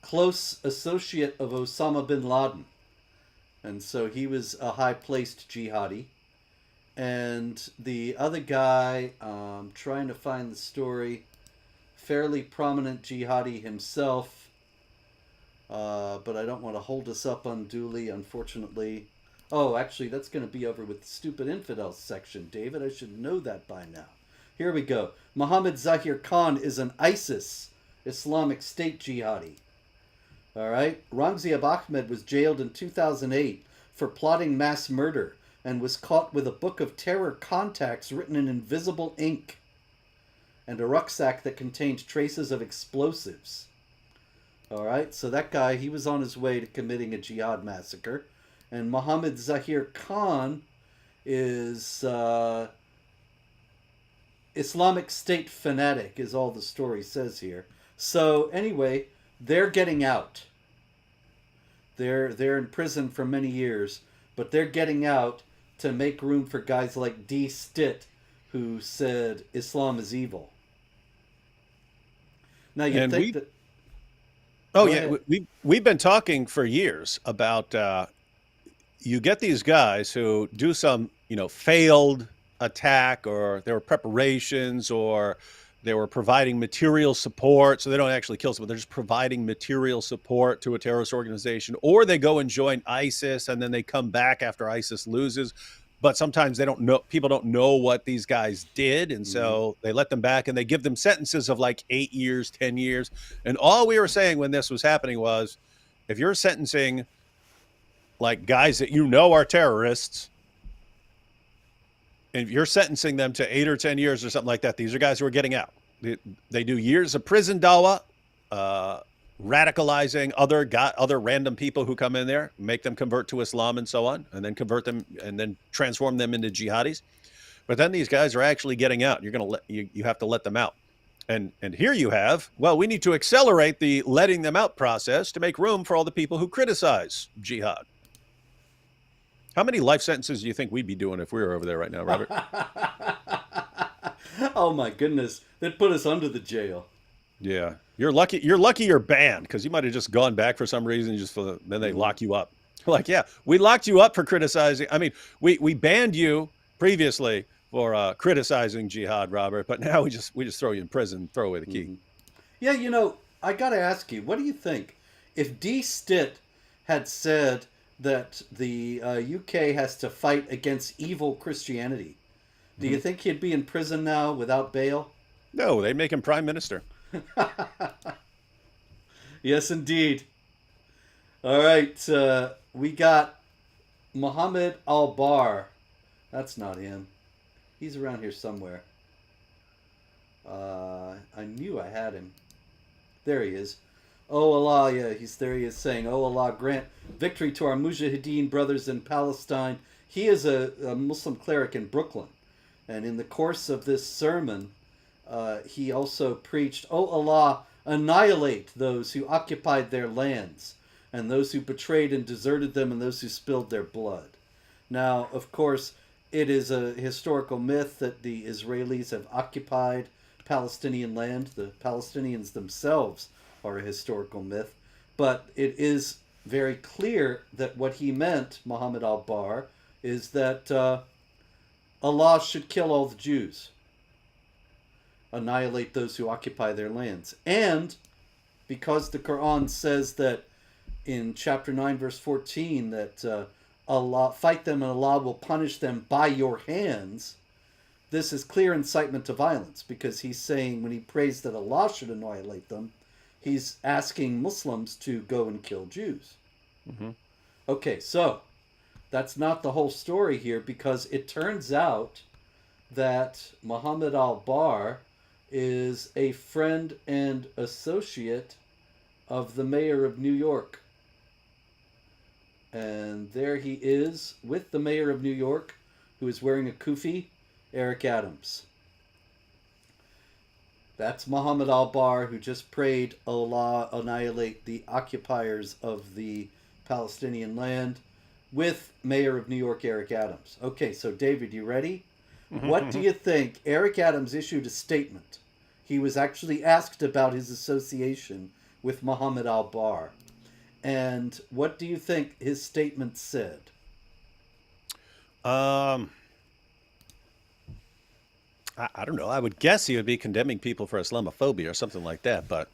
Speaker 1: close associate of Osama bin Laden. And so he was a high-placed jihadi. And the other guy, trying to find the story, fairly prominent jihadi himself, but I don't want to hold us up unduly, unfortunately. Oh, actually, that's going to be over with the stupid infidels section, David. I should know that by now. Here we go. Mohammed Zahir Khan is an ISIS, Islamic State jihadi. All right. Rangzieb Ahmed was jailed in 2008 for plotting mass murder and was caught with a book of terror contacts written in invisible ink and a rucksack that contained traces of explosives. All right. So that guy, he was on his way to committing a jihad massacre. And Mohammed Zahir Khan is Islamic State fanatic, is all the story says here. So anyway, they're getting out. They're in prison for many years, but they're getting out to make room for guys like D. Stitt, who said Islam is evil. Now you'd
Speaker 2: And
Speaker 1: think that.
Speaker 2: oh
Speaker 1: Go
Speaker 2: yeah,
Speaker 1: ahead.
Speaker 2: we've been talking for years about you get these guys who do some, failed attack, or there were preparations, or they were providing material support. So they don't actually kill someone. They're just providing material support to a terrorist organization, or they go and join ISIS and then they come back after ISIS loses. But sometimes they don't know, people don't know what these guys did. And
Speaker 1: Mhm.
Speaker 2: so they let them back and they give them sentences of like 8 years, 10 years. And all we were saying when this was happening was, if you're sentencing like guys that are terrorists, and if you're sentencing them to 8 or 10 years or something like that, these are guys who are getting out. They do years of prison dawah, uh, radicalizing other random people who come in there, make them convert to Islam and so on, and then convert them and then transform them into jihadis. But then these guys are actually getting out. You're going to you have to let them out. And here you have, well, we need to accelerate the letting them out process to make room for all the people who criticize jihad. How many life sentences do you think we'd be doing if we were over there right now, Robert?
Speaker 1: Oh my goodness, they'd put us under the jail.
Speaker 2: Yeah, you're lucky. You're lucky you're banned, because you might have just gone back for some reason. Then they
Speaker 1: Mhm.
Speaker 2: lock you up. Like, yeah, we locked you up for criticizing. I mean, we banned you previously for criticizing jihad, Robert, but now we just throw you in prison, throw away the key.
Speaker 1: Mhm. Yeah, I gotta ask you, what do you think if D. Stitt had said that the UK has to fight against evil Christianity? Do you
Speaker 2: Mhm.
Speaker 1: think he'd be in prison now without bail?
Speaker 2: No, they make him prime minister.
Speaker 1: Yes, indeed. All right, we got Muhammad al-Bar. That's not him. He's around here somewhere. I knew I had him. There he is. Oh Allah, yeah, he's there. He is saying, "Oh Allah, grant victory to our Mujahideen brothers in Palestine." He is a Muslim cleric in Brooklyn, and in the course of this sermon, he also preached, "Oh Allah, annihilate those who occupied their lands, and those who betrayed and deserted them, and those who spilled their blood." Now, of course, it is a historical myth that the Israelis have occupied Palestinian land. The Palestinians themselves are a historical myth. But it is very clear that what he meant, Muhammad al-Bar, is that Allah should kill all the Jews, annihilate those who occupy their lands. And because the Quran says that in chapter 9, verse 14, that Allah fight them and Allah will punish them by your hands, this is clear incitement to violence, because he's saying, when he prays that Allah should annihilate them, he's asking Muslims to go and kill Jews.
Speaker 2: Mm-hmm.
Speaker 1: Okay, so that's not the whole story here, because it turns out that Muhammad al-Bar is a friend and associate of the mayor of New York. And there he is with the mayor of New York, who is wearing a kufi, Eric Adams. That's Muhammad al-Bar, who just prayed, Allah annihilate the occupiers of the Palestinian land, with Mayor of New York, Eric Adams. Okay, so David, you ready? What do you think? Eric Adams issued a statement. He was actually asked about his association with Muhammad al-Bar. And what do you think his statement said?
Speaker 2: Um, I don't know. I would guess he would be condemning people for Islamophobia or something like that. But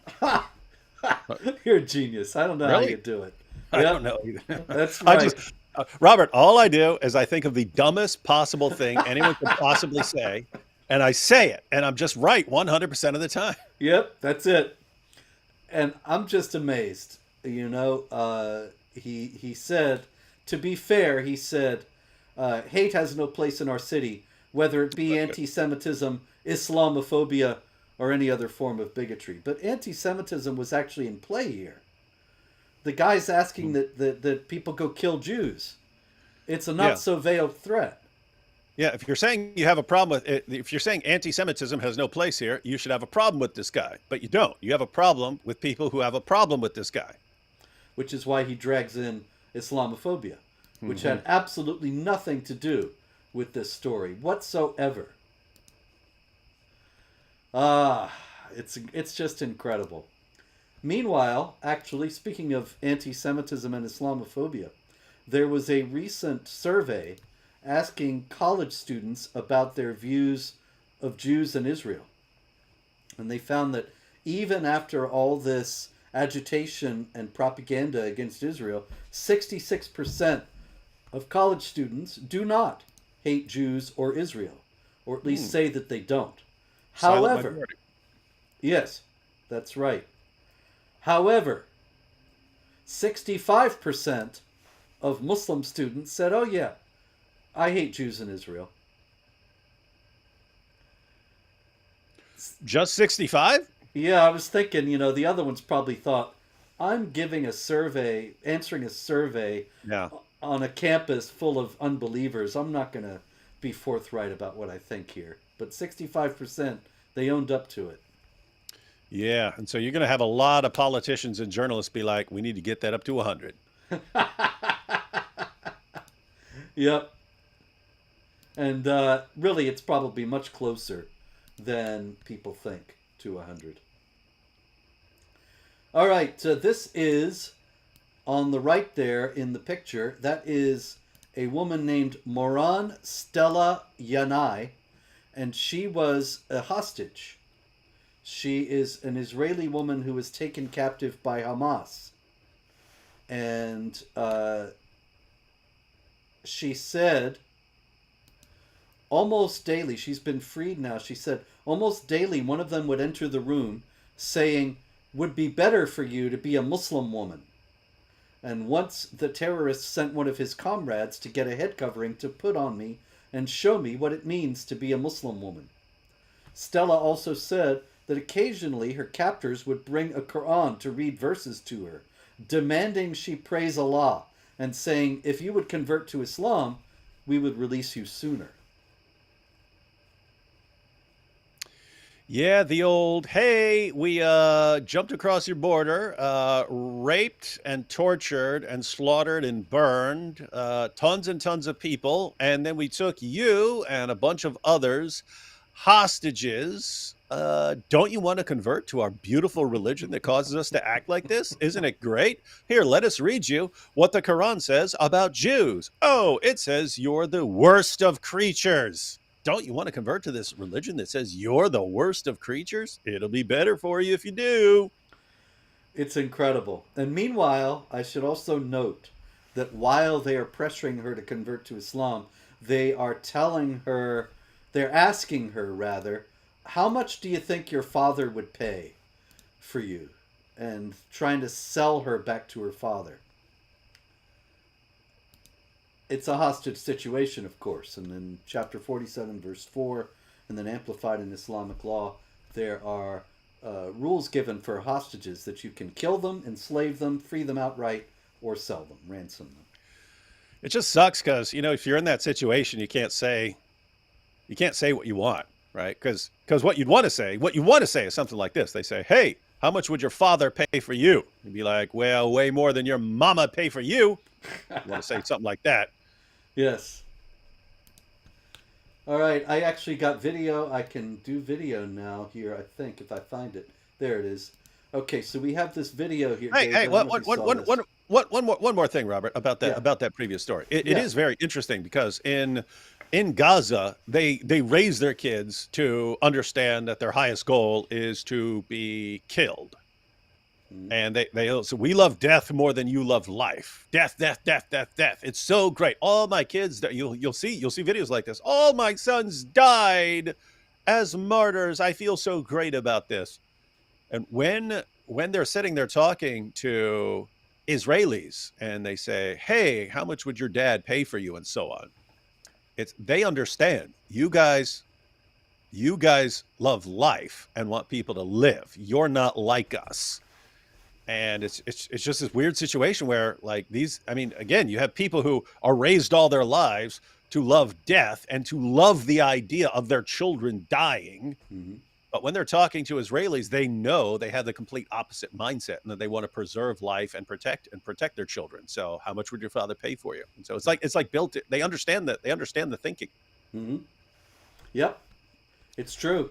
Speaker 1: You're a genius. I don't know how you
Speaker 2: really,
Speaker 1: do it.
Speaker 2: I don't
Speaker 1: Yep,
Speaker 2: know either.
Speaker 1: that's
Speaker 2: I
Speaker 1: right.
Speaker 2: just, Robert, all I do is I think of the dumbest possible thing anyone could possibly say, and I say it, and I'm just right 100% of the time.
Speaker 1: Yep, that's it. And I'm just amazed. He said, to be fair, he said, hate has no place in our city, whether it be
Speaker 2: Okay.
Speaker 1: anti-Semitism, Islamophobia, or any other form of bigotry. But anti-Semitism was actually in play here. The guy's asking that people go kill Jews. It's a not
Speaker 2: Yeah.
Speaker 1: so veiled threat.
Speaker 2: Yeah. If you're saying you have a problem with it, if you're saying anti Semitism has no place here, you should have a problem with this guy. But you don't. You have a problem with people who have a problem with this guy.
Speaker 1: Which is why he drags in Islamophobia, which
Speaker 2: Hmm.
Speaker 1: had absolutely nothing to do with this story whatsoever. Ah, it's just incredible. Meanwhile, actually, speaking of anti-Semitism and Islamophobia, there was a recent survey asking college students about their views of Jews and Israel. And they found that even after all this agitation and propaganda against Israel, 66% of college students do not hate Jews or Israel, or at least say that they don't.
Speaker 2: Silent
Speaker 1: However,
Speaker 2: minority.
Speaker 1: yes, that's right. However, 65% of Muslim students said, oh, yeah, I hate Jews in Israel.
Speaker 2: Just 65?
Speaker 1: Yeah, I was thinking, the other ones probably thought, I'm giving a survey, answering a survey
Speaker 2: Yeah.
Speaker 1: on a campus full of unbelievers. I'm not going to be forthright about what I think here. But 65%, they owned up to it.
Speaker 2: Yeah. And so you're going to have a lot of politicians and journalists be like, we need to get that up to 100.
Speaker 1: Yep. And really, it's probably much closer than people think to 100. All right, this is on the right there in the picture. That is a woman named Moran Stella Yanai, and she was a hostage. She is an Israeli woman who was taken captive by Hamas. And she said almost daily, she's been freed now, she said almost daily one of them would enter the room saying, would be better for you to be a Muslim woman. And once the terrorist sent one of his comrades to get a head covering to put on me and show me what it means to be a Muslim woman. Stella also said that occasionally her captors would bring a Quran to read verses to her, demanding she praise Allah and saying, if you would convert to Islam, we would release you sooner.
Speaker 2: Yeah, the old, hey, we jumped across your border, raped and tortured and slaughtered and burned tons and tons of people, and then we took you and a bunch of others hostages. Don't you want to convert to our beautiful religion that causes us to act like this? Isn't it great? Here, let us read you what the Quran says about Jews. Oh, it says you're the worst of creatures. Don't you want to convert to this religion that says you're the worst of creatures? It'll be better for you if you do.
Speaker 1: It's incredible. And meanwhile, I should also note that while they are pressuring her to convert to Islam, they are telling her, they're asking her rather, how much do you think your father would pay for you? And trying to sell her back to her father. It's a hostage situation, of course. And in chapter 47, verse 4, and then amplified in Islamic law, there are rules given for hostages that you can kill them, enslave them, free them outright, or sell them, ransom them.
Speaker 2: It just sucks because, if you're in that situation, you can't say what you want, right? Because what you want to say is something like this. They say, hey, how much would your father pay for you? You'd be like, well, way more than your mama pay for you. You want to say something like that.
Speaker 1: Yes. All right, I actually got video. I can do video now here, I think, if I find it. There it is. Okay, so we have this video here.
Speaker 2: Hey, one more thing, Robert, about that previous story. It is very interesting because in Gaza, they raise their kids to understand that their highest goal is to be killed. And so we love death more than you love life. Death. It's so great. All my kids, you'll see videos like this. All my sons died as martyrs. I feel so great about this. And when they're sitting there talking to Israelis and they say, hey, how much would your dad pay for you? And so on. They understand you guys love life and want people to live. You're not like us. And it's just this weird situation where again, you have people who are raised all their lives to love death and to love the idea of their children dying. Mm-hmm. But when they're talking to Israelis, they know they have the complete opposite mindset and that they want to preserve life and protect their children. So how much would your father pay for you? And so it's like built. They understand that. They understand the thinking.
Speaker 1: Mm-hmm. Yep. It's true.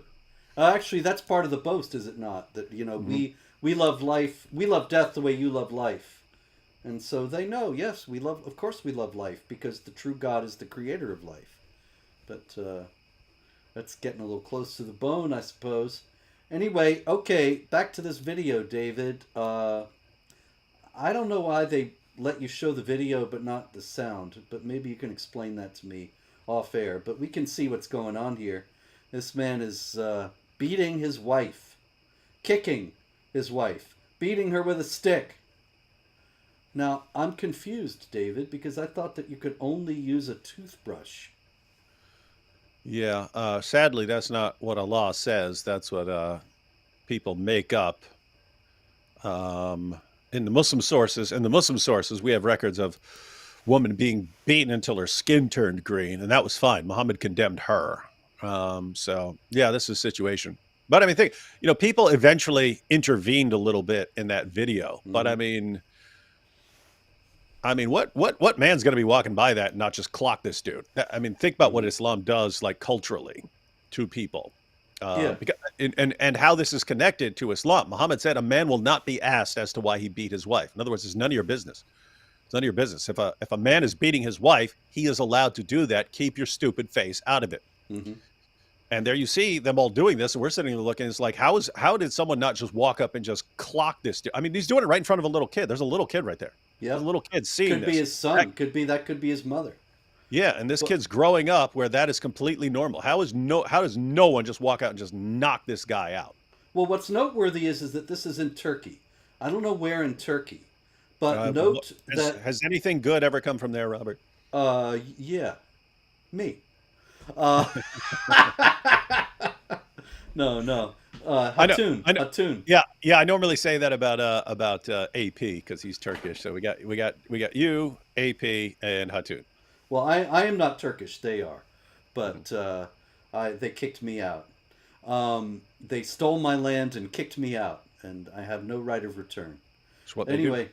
Speaker 1: Actually, that's part of the boast, is it not? That we love life, we love death the way you love life, and so they know. Yes, we love. Of course, we love life because the true God is the creator of life. But that's getting a little close to the bone, I suppose. Anyway, okay, back to this video, David. I don't know why they let you show the video but not the sound, but maybe you can explain that to me off air. But we can see what's going on here. This man is beating his wife, kicking his wife, beating her with a stick. Now, I'm confused, David, because I thought that you could only use a toothbrush.
Speaker 2: Yeah, sadly, that's not what Allah says. That's what people make up. In the Muslim sources, we have records of woman being beaten until her skin turned green, and that was fine. Muhammad condemned her. So yeah, this is a situation. But I mean, people eventually intervened a little bit in that video. But what man's going to be walking by that and not just clock this dude? I mean, think about what Islam does, like culturally, to people.
Speaker 1: Yeah.
Speaker 2: Because, and how this is connected to Islam. Muhammad said a man will not be asked as to why he beat his wife. In other words, it's none of your business. It's none of your business. If a man is beating his wife, he is allowed to do that. Keep your stupid face out of it.
Speaker 1: Mm-hmm.
Speaker 2: And there you see them all doing this, and we're sitting there looking. It's like, how did someone not just walk up and just clock this dude? I mean, he's doing it right in front of a little kid. There's a little kid right there.
Speaker 1: Yeah.
Speaker 2: There's a little kid seeing
Speaker 1: Could
Speaker 2: this.
Speaker 1: be his son. Could be his mother.
Speaker 2: Yeah, and this kid's growing up where that is completely normal. How does no one just walk out and just knock this guy out?
Speaker 1: Well, what's noteworthy is that this is in Turkey. I don't know where in Turkey, but note that
Speaker 2: has anything good ever come from there, Robert?
Speaker 1: Yeah, me. No. Hatun.
Speaker 2: I know.
Speaker 1: Hatun.
Speaker 2: Yeah. I normally say that about AP because he's Turkish. So we got you, AP, and Hatun.
Speaker 1: Well, I am not Turkish. They are, but they kicked me out. They stole my land and kicked me out, and I have no right of return.
Speaker 2: That's what they do.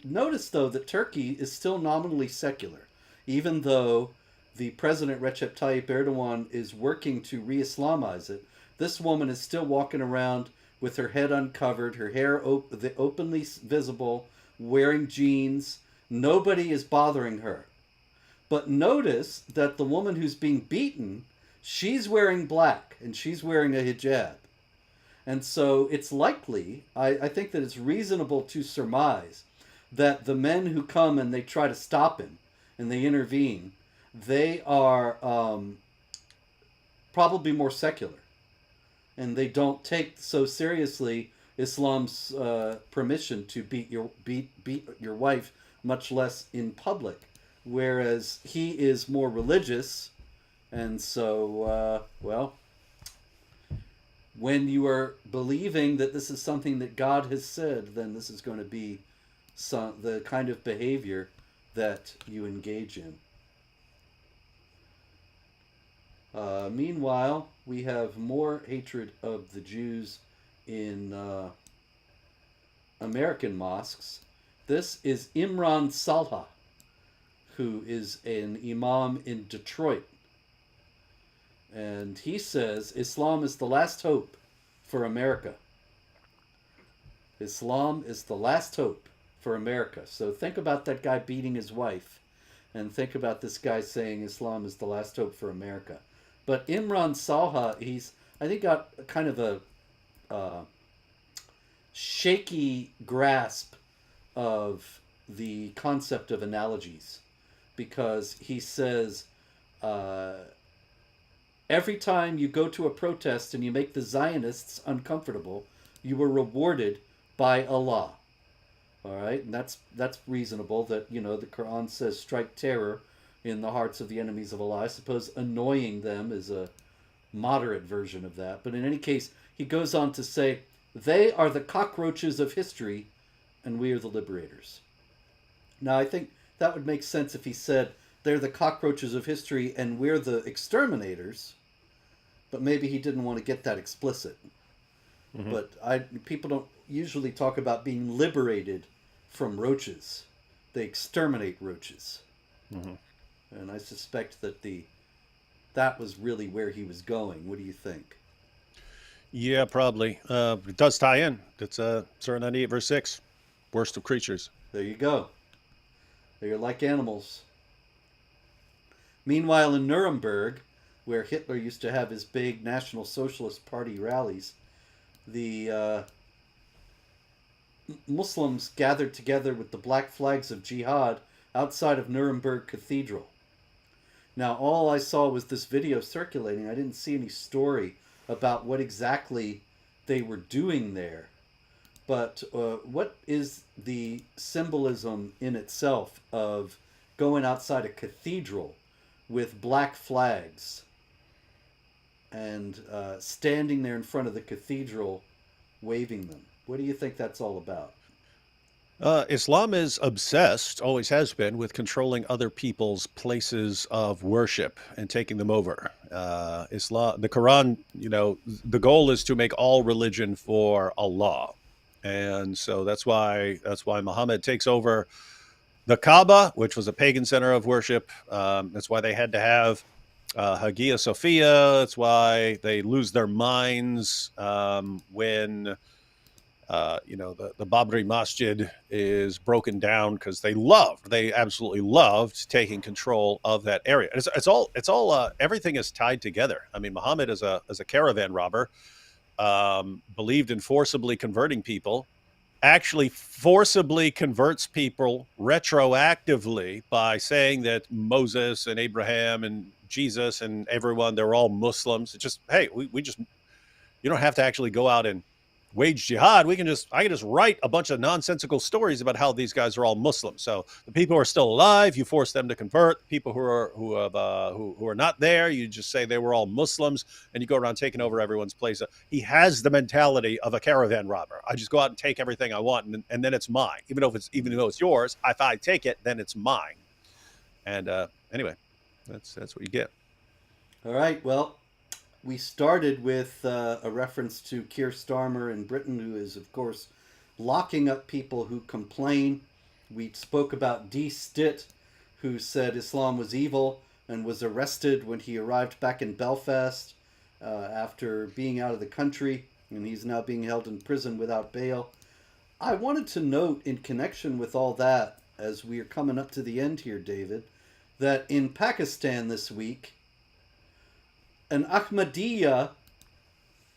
Speaker 1: Notice though that Turkey is still nominally secular, even though the president Recep Tayyip Erdogan is working to re-Islamize it. This woman is still walking around with her head uncovered, her hair openly visible, wearing jeans. Nobody is bothering her. But notice that the woman who's being beaten, she's wearing black and she's wearing a hijab. And so it's likely, I think that it's reasonable to surmise that the men who come and they try to stop him and they intervene, they are probably more secular. And they don't take so seriously Islam's permission to beat your wife, much less in public. Whereas he is more religious, and so, when you are believing that this is something that God has said, then this is going to be the kind of behavior that you engage in. Meanwhile, we have more hatred of the Jews in American mosques. This is Imran Salha, who is an imam in Detroit. And he says Islam is the last hope for America. Islam is the last hope for America. So think about that guy beating his wife, and think about this guy saying Islam is the last hope for America. But Imran Salha, he's, I think, got kind of a shaky grasp of the concept of analogies. Because he says, every time you go to a protest and you make the Zionists uncomfortable, you are rewarded by Allah. All right, and that's reasonable. That the Quran says, "Strike terror in the hearts of the enemies of Allah." I suppose annoying them is a moderate version of that. But in any case, he goes on to say, "They are the cockroaches of history, and we are the liberators." Now, I think that would make sense if he said they're the cockroaches of history and we're the exterminators, but maybe he didn't want to get that explicit. Mm-hmm. But people don't usually talk about being liberated from roaches. They exterminate roaches. Mm-hmm. And I suspect that that was really where he was going. What do you think?
Speaker 2: Yeah, probably. It does tie in. It's Surah 98, verse 6. Worst of creatures.
Speaker 1: There you go. They're like animals. Meanwhile, in Nuremberg, where Hitler used to have his big National Socialist Party rallies, the Muslims gathered together with the black flags of Jihad outside of Nuremberg Cathedral. Now, all I saw was this video circulating. I didn't see any story about what exactly they were doing there. But what is the symbolism in itself of going outside a cathedral with black flags and standing there in front of the cathedral waving them? What do you think that's all about?
Speaker 2: Islam is obsessed, always has been, with controlling other people's places of worship and taking them over. Islam, the Quran, the goal is to make all religion for Allah, and so that's why Muhammad takes over the Kaaba, which was a pagan center of worship. That's why they had to have Hagia Sophia. That's why they lose their minds when the Babri Masjid is broken down because they absolutely loved taking control of that area. Everything is tied together. I mean, Muhammad as a caravan robber believed in forcibly converting people, actually forcibly converts people retroactively by saying that Moses and Abraham and Jesus and everyone, they're all Muslims. It's just, hey, we just, you don't have to actually go out and wage jihad. I can just write a bunch of nonsensical stories about how these guys are all Muslims. So the people who are still alive, you force them to convert. People who are not there, you just say they were all Muslims, and you go around taking over everyone's place. He has the mentality of a caravan robber. I just go out and take everything I want, and then it's mine. Even though it's yours, if I take it, then it's mine. And anyway, that's what you get.
Speaker 1: All right, well, we started with a reference to Keir Starmer in Britain, who is, of course, locking up people who complain. We spoke about D. Stitt, who said Islam was evil and was arrested when he arrived back in Belfast after being out of the country, and he's now being held in prison without bail. I wanted to note, in connection with all that, as we are coming up to the end here, David, that in Pakistan this week, an Ahmadiyya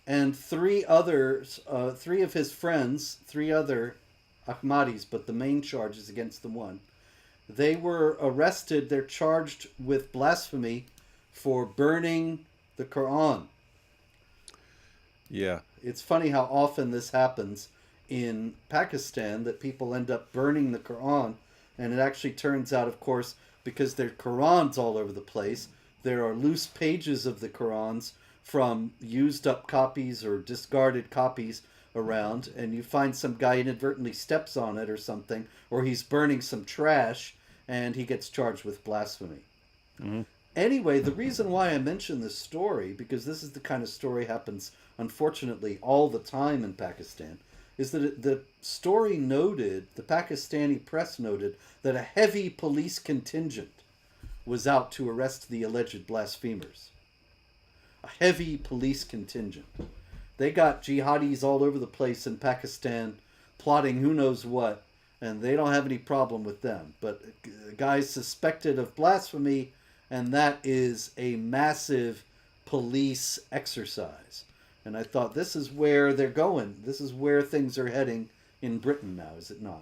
Speaker 1: and three of his friends, three other Ahmadis, but the main charge is against the one. They were arrested. They're charged with blasphemy for burning the Quran.
Speaker 2: Yeah.
Speaker 1: It's funny how often this happens in Pakistan, that people end up burning the Quran. And it actually turns out, of course, because there are Qurans all over the place, there are loose pages of the Qurans from used up copies or discarded copies around, and you find some guy inadvertently steps on it or something, or he's burning some trash, and he gets charged with blasphemy.
Speaker 2: Mm-hmm.
Speaker 1: Anyway, the reason why I mention this story, because this is the kind of story happens, unfortunately, all the time in Pakistan, is that the story noted, the Pakistani press noted, that a heavy police contingent was out to arrest the alleged blasphemers. A heavy police contingent. They got jihadis all over the place in Pakistan plotting who knows what, and they don't have any problem with them. But guys suspected of blasphemy, and that is a massive police exercise. And I thought, this is where they're going. This is where things are heading in Britain now, is it not?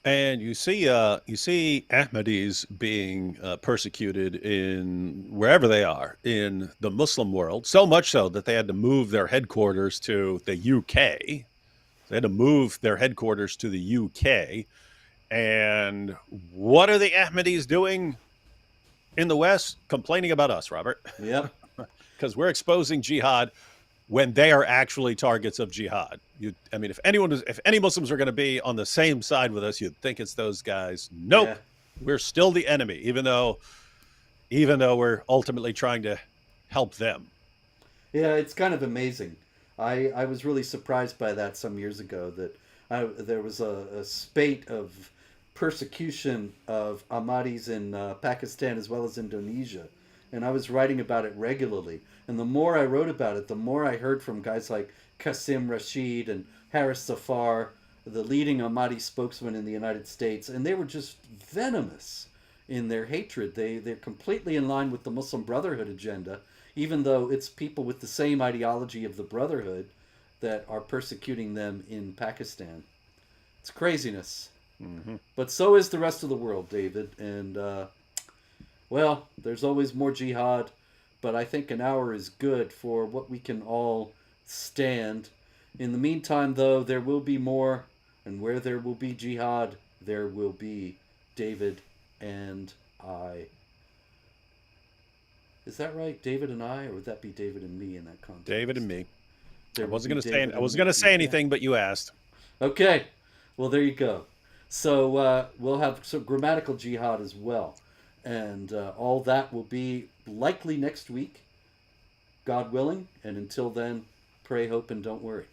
Speaker 2: And you see Ahmadis being persecuted in wherever they are in the Muslim world, so much so that they had to move their headquarters to the UK. They had to move their headquarters to the UK. And what are the Ahmadis doing in the West? Complaining about us, Robert.
Speaker 1: Yep.
Speaker 2: Because we're exposing jihad when they are actually targets of jihad. If any Muslims are going to be on the same side with us, you'd think it's those guys. Nope, yeah. We're still the enemy, even though we're ultimately trying to help them.
Speaker 1: Yeah, it's kind of amazing. I was really surprised by that some years ago, that there was a spate of persecution of Ahmadis in Pakistan as well as Indonesia. and I was writing about it regularly. And the more I wrote about it, the more I heard from guys like Qasim Rashid and Harris Safar, the leading Ahmadi spokesman in the United States, and they were just venomous in their hatred. They're completely in line with the Muslim Brotherhood agenda, even though it's people with the same ideology of the Brotherhood that are persecuting them in Pakistan. It's craziness.
Speaker 2: Mm-hmm.
Speaker 1: But so is the rest of the world, David. And, well, there's always more jihad, but I think an hour is good for what we can all stand. In the meantime, though, there will be more, and where there will be jihad, there will be David and I. Is that right? David and I, or would that be David and me in that context?
Speaker 2: David and me.
Speaker 1: There
Speaker 2: I
Speaker 1: will
Speaker 2: wasn't
Speaker 1: be
Speaker 2: going to say.
Speaker 1: David
Speaker 2: I
Speaker 1: and
Speaker 2: wasn't
Speaker 1: me.
Speaker 2: going to say
Speaker 1: Yeah.
Speaker 2: anything, but you asked.
Speaker 1: Okay. Well, there you go. So we'll have some grammatical jihad as well. And all that will be likely next week, God willing. And until then, pray, hope, and don't worry.